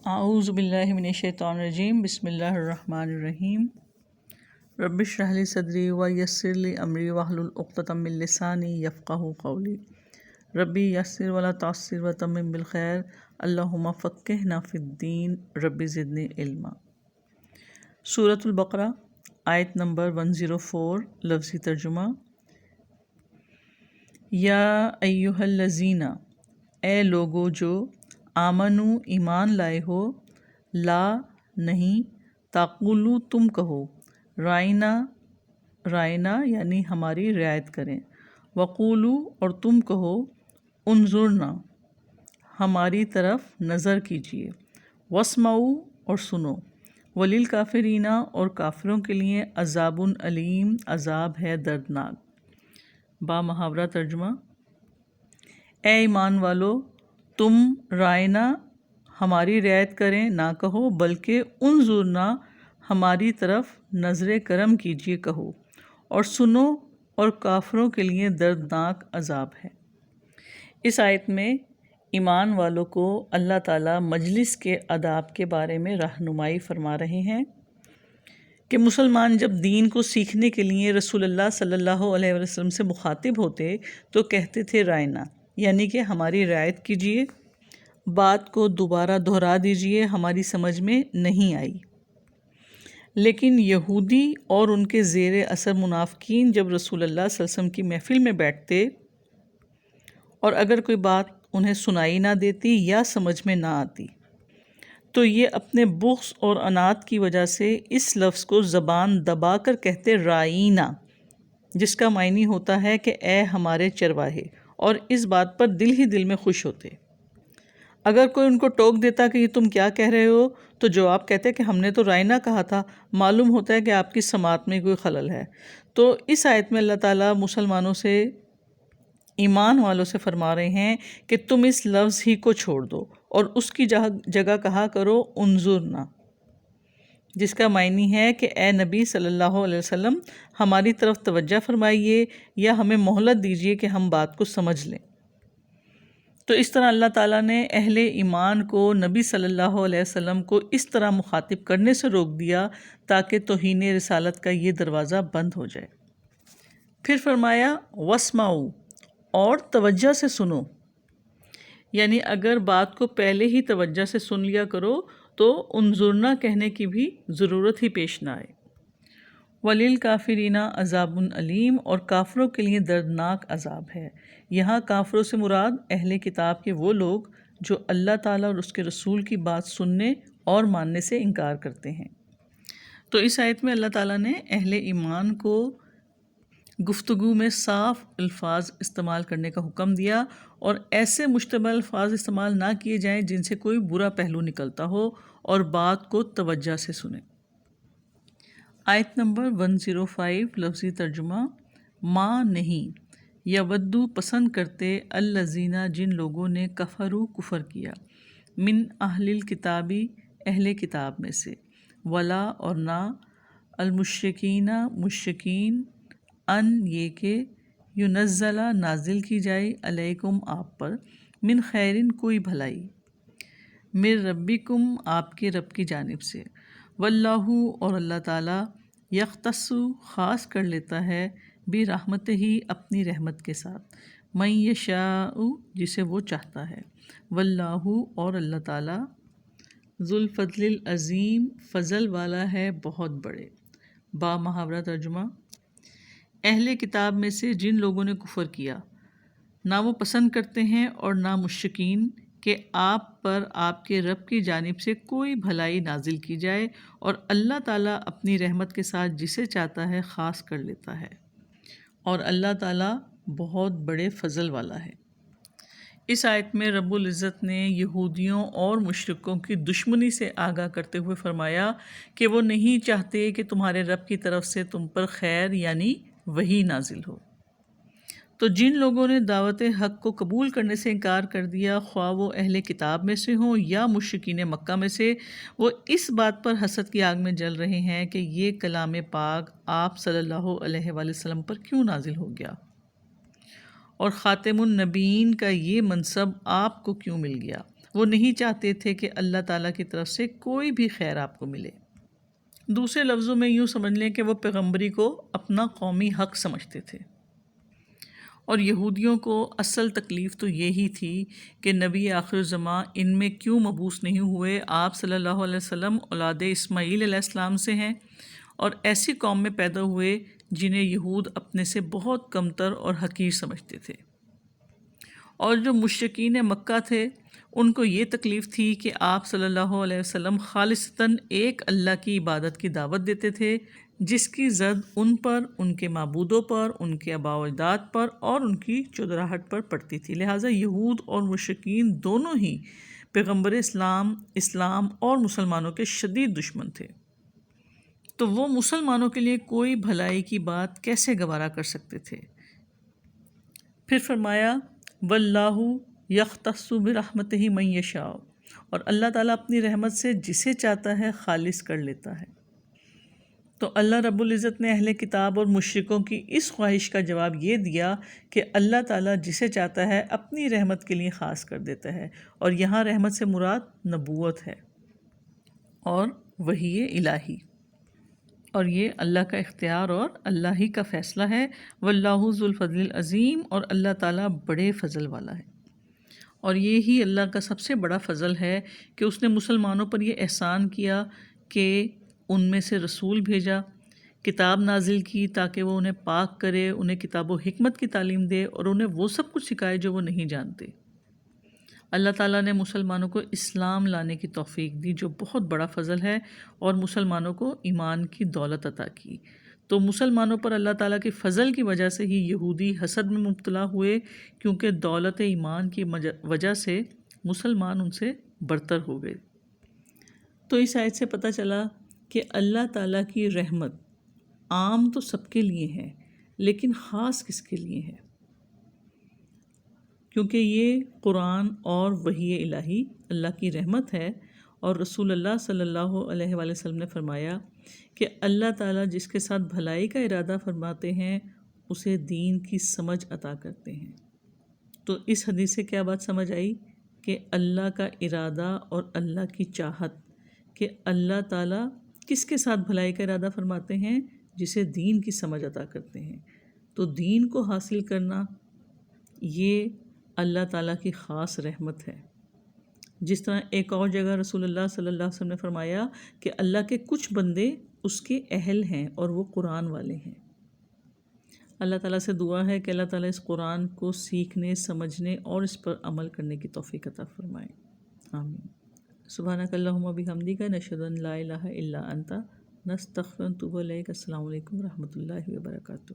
اعوذ باللہ من الشیطان الرجیم، بسم اللہ الرحمن الرحیم۔ رب اشرح لی صدری ویسر لی امری واحلل عقدۃ من لسانی یفقہوا قولی۔ ربی یسر ولا تعسر وتمم بالخیر، اللہم فقہنا فی الدین، رب زدنی علما۔ سورۃ البقرہ آیت نمبر 104، لفظی ترجمہ۔ یا ایہا الذین، اے لوگو جو آمنو ایمان لائے ہو، لا نہیں، تقولو تم کہو، رائنا رائنا یعنی ہماری رعایت کریں، وقولو اور تم کہو، انظرنا ہماری طرف نظر کیجیے، واسمعوا اور سنو، وللکافرین اور کافروں کے لیے عذاب علیم عذاب ہے دردناک۔ با محاورہ ترجمہ۔ اے ایمان والو، تم رائنا ہماری رعایت کریں نہ کہو، بلکہ انظرنا ہماری طرف نظر کرم کیجیے کہو، اور سنو، اور کافروں کے لیے دردناک عذاب ہے۔ اس آیت میں ایمان والوں کو اللہ تعالیٰ مجلس کے آداب کے بارے میں رہنمائی فرما رہے ہیں کہ مسلمان جب دین کو سیکھنے کے لیے رسول اللہ صلی اللہ علیہ وسلم سے مخاطب ہوتے تو کہتے تھے رائنا، یعنی کہ ہماری رعایت کیجیے، بات کو دوبارہ دہرا دیجیے، ہماری سمجھ میں نہیں آئی۔ لیکن یہودی اور ان کے زیر اثر منافقین جب رسول اللہ صلی اللہ علیہ وسلم کی محفل میں بیٹھتے اور اگر کوئی بات انہیں سنائی نہ دیتی یا سمجھ میں نہ آتی تو یہ اپنے بغض اور عناد کی وجہ سے اس لفظ کو زبان دبا کر کہتے رائینا، جس کا معنی ہوتا ہے کہ اے ہمارے چرواہے، اور اس بات پر دل ہی دل میں خوش ہوتے۔ اگر کوئی ان کو ٹوک دیتا کہ یہ تم کیا کہہ رہے ہو تو جواب کہتے کہ ہم نے تو رائنا کہا تھا، معلوم ہوتا ہے کہ آپ کی سماعت میں کوئی خلل ہے۔ تو اس آیت میں اللہ تعالیٰ مسلمانوں سے، ایمان والوں سے فرما رہے ہیں کہ تم اس لفظ ہی کو چھوڑ دو اور اس کی جگہ کہا کرو انظرنا، جس کا معنی ہے کہ اے نبی صلی اللہ علیہ وسلم ہماری طرف توجہ فرمائیے یا ہمیں مہلت دیجیے کہ ہم بات کو سمجھ لیں۔ تو اس طرح اللہ تعالیٰ نے اہل ایمان کو نبی صلی اللہ علیہ وسلم کو اس طرح مخاطب کرنے سے روک دیا تاکہ توہین رسالت کا یہ دروازہ بند ہو جائے۔ پھر فرمایا واسمعوا، اور توجہ سے سنو، یعنی اگر بات کو پہلے ہی توجہ سے سن لیا کرو تو انظرنا کہنے کی بھی ضرورت ہی پیش نہ آئے۔ وَلِلْكَافِرِينَ عَذَابٌ علیم، اور کافروں کے لیے دردناک عذاب ہے۔ یہاں کافروں سے مراد اہل کتاب کے وہ لوگ جو اللہ تعالیٰ اور اس کے رسول کی بات سننے اور ماننے سے انکار کرتے ہیں۔ تو اس آیت میں اللہ تعالیٰ نے اہل ایمان کو گفتگو میں صاف الفاظ استعمال کرنے کا حکم دیا اور ایسے مشتبہ الفاظ استعمال نہ کیے جائیں جن سے کوئی برا پہلو نکلتا ہو، اور بات کو توجہ سے سنیں۔ آیت نمبر 105، لفظی ترجمہ۔ ماں نہیں، یودو پسند کرتے، الذین جن لوگوں نے کفروا کفر کیا، من اہل الکتابی اہل کتاب میں سے، ولا اور نہ، المشرکین مشرکین، ان یہ کہ ینزل نازل کی جائے، علیکم آپ پر، من خیرن کوئی بھلائی، من ربکم آپ کے رب کی جانب سے، واللہ اور اللہ تعالیٰ، یختص خاص کر لیتا ہے، برحمتہ ہی اپنی رحمت کے ساتھ، من یشاء جسے وہ چاہتا ہے، واللہ اور اللہ تعالیٰ، ذو الفضل العظیم فضل والا ہے بہت بڑے۔ با محاورہ ترجمہ۔ اہل کتاب میں سے جن لوگوں نے کفر کیا، نہ وہ پسند کرتے ہیں اور نہ مشرکین کہ آپ پر آپ کے رب کی جانب سے کوئی بھلائی نازل کی جائے، اور اللہ تعالیٰ اپنی رحمت کے ساتھ جسے چاہتا ہے خاص کر لیتا ہے، اور اللہ تعالیٰ بہت بڑے فضل والا ہے۔ اس آیت میں رب العزت نے یہودیوں اور مشرکوں کی دشمنی سے آگاہ کرتے ہوئے فرمایا کہ وہ نہیں چاہتے کہ تمہارے رب کی طرف سے تم پر خیر یعنی وحی نازل ہو۔ تو جن لوگوں نے دعوت حق کو قبول کرنے سے انکار کر دیا، خواہ وہ اہل کتاب میں سے ہوں یا مشرکین مکہ میں سے، وہ اس بات پر حسد کی آگ میں جل رہے ہیں کہ یہ کلام پاک آپ صلی اللہ علیہ وآلہ وسلم پر کیوں نازل ہو گیا، اور خاتم النبیین کا یہ منصب آپ کو کیوں مل گیا، وہ نہیں چاہتے تھے کہ اللہ تعالیٰ کی طرف سے کوئی بھی خیر آپ کو ملے۔ دوسرے لفظوں میں یوں سمجھ لیں کہ وہ پیغمبری کو اپنا قومی حق سمجھتے تھے، اور یہودیوں کو اصل تکلیف تو یہی تھی کہ نبی آخر الزماں ان میں کیوں مبعوث نہیں ہوئے۔ آپ صلی اللہ علیہ وسلم اولاد اسماعیل علیہ السلام سے ہیں اور ایسی قوم میں پیدا ہوئے جنہیں یہود اپنے سے بہت کمتر اور حقیر سمجھتے تھے، اور جو مشرکین مکہ تھے ان کو یہ تکلیف تھی کہ آپ صلی اللہ علیہ وسلم خالصتاً ایک اللہ کی عبادت کی دعوت دیتے تھے جس کی زد ان پر، ان کے معبودوں پر، ان کے آباء و اجداد پر اور ان کی چودراہٹ پر پڑتی تھی۔ لہٰذا یہود اور مشرکین دونوں ہی پیغمبر اسلام اور مسلمانوں کے شدید دشمن تھے، تو وہ مسلمانوں کے لیے کوئی بھلائی کی بات کیسے گوارا کر سکتے تھے؟ پھر فرمایا واللہ یختص برحمتہ من یشاء، اور اللہ تعالیٰ اپنی رحمت سے جسے چاہتا ہے خالص کر لیتا ہے۔ تو اللہ رب العزت نے اہل کتاب اور مشرکوں کی اس خواہش کا جواب یہ دیا کہ اللہ تعالیٰ جسے چاہتا ہے اپنی رحمت کے لیے خاص کر دیتا ہے، اور یہاں رحمت سے مراد نبوت ہے اور وحی الہی، اور یہ اللہ کا اختیار اور اللہ ہی کا فیصلہ ہے۔ واللہ ذو الفضل العظیم، اور اللہ تعالیٰ بڑے فضل والا ہے، اور یہی اللہ کا سب سے بڑا فضل ہے کہ اس نے مسلمانوں پر یہ احسان کیا کہ ان میں سے رسول بھیجا، کتاب نازل کی تاکہ وہ انہیں پاک کرے، انہیں کتاب و حکمت کی تعلیم دے اور انہیں وہ سب کچھ سکھائے جو وہ نہیں جانتے۔ اللہ تعالیٰ نے مسلمانوں کو اسلام لانے کی توفیق دی جو بہت بڑا فضل ہے، اور مسلمانوں کو ایمان کی دولت عطا کی۔ تو مسلمانوں پر اللہ تعالیٰ کے فضل کی وجہ سے ہی یہودی حسد میں مبتلا ہوئے، کیونکہ دولت ایمان کی وجہ سے مسلمان ان سے برتر ہو گئے۔ تو اس آیت سے پتہ چلا کہ اللہ تعالیٰ کی رحمت عام تو سب کے لیے ہے، لیکن خاص کس کے لیے ہے؟ کیونکہ یہ قرآن اور وحی الہی اللہ کی رحمت ہے، اور رسول اللہ صلی اللہ علیہ وآلہ وسلم نے فرمایا کہ اللہ تعالیٰ جس کے ساتھ بھلائی کا ارادہ فرماتے ہیں اسے دین کی سمجھ عطا کرتے ہیں۔ تو اس حدیث سے کیا بات سمجھ آئی؟ کہ اللہ کا ارادہ اور اللہ کی چاہت، کہ اللہ تعالیٰ کس کے ساتھ بھلائی کا ارادہ فرماتے ہیں؟ جسے دین کی سمجھ عطا کرتے ہیں۔ تو دین کو حاصل کرنا یہ اللہ تعالیٰ کی خاص رحمت ہے۔ جس طرح ایک اور جگہ رسول اللہ صلی اللہ علیہ وسلم نے فرمایا کہ اللہ کے کچھ بندے اس کے اہل ہیں اور وہ قرآن والے ہیں۔ اللہ تعالیٰ سے دعا ہے کہ اللہ تعالیٰ اس قرآن کو سیکھنے، سمجھنے اور اس پر عمل کرنے کی توفیق عطا فرمائے، آمین۔ سبحانک اللہم و بحمدک، نشہد ان لا الہ الا انت، نستغفرک و نتوب الیک۔ السلام علیکم و رحمۃ اللہ وبرکاتہ۔